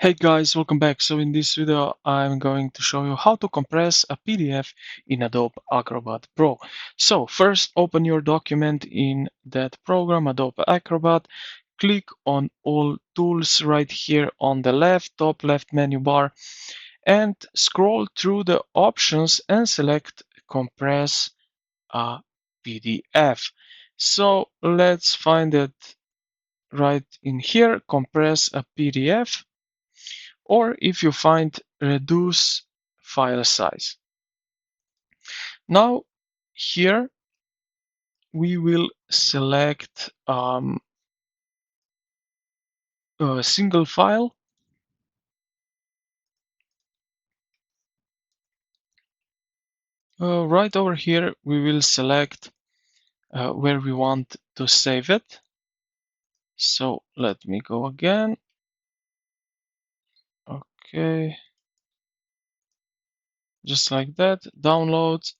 Hey guys, welcome back. So in this video, I'm going to show you how to compress a PDF in Adobe Acrobat Pro. So first, open your document in that program, Adobe Acrobat. Click on all tools right here on the top left menu bar and scroll through the options and select Compress a PDF. So let's find it right in here, Compress a PDF. Or if you find reduce file size. Now here we will select a single file. Right over here we will select where we want to save it. So let me go again. Okay, just like that, download,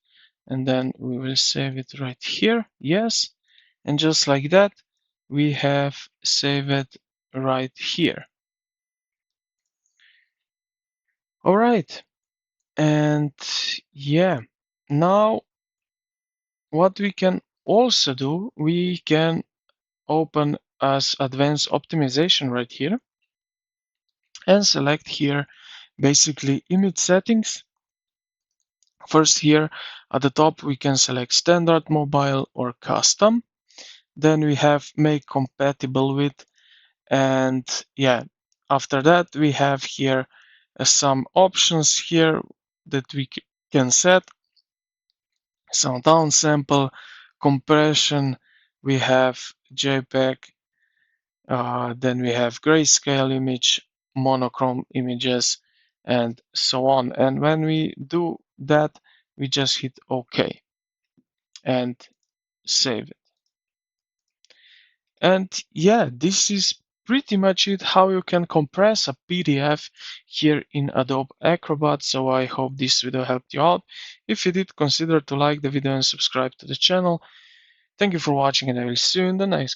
and then we will save it right here. Yes, and just like that we have saved it right here. All right. And yeah, now what we can also do, we can open as advanced optimization right here and select here basically image settings. First here at the top, we can select standard, mobile, or custom. Then we have make compatible with, and yeah, after that we have here some options here that we can set. So downsample, compression, we have JPEG, then we have grayscale image, monochrome images, and so on. And when we do that, we just hit OK and save it. And yeah, this is pretty much it, how you can compress a PDF here in Adobe Acrobat. So I hope this video helped you out. If you did, consider to like the video and subscribe to the channel. Thank you for watching, and I will see you in the next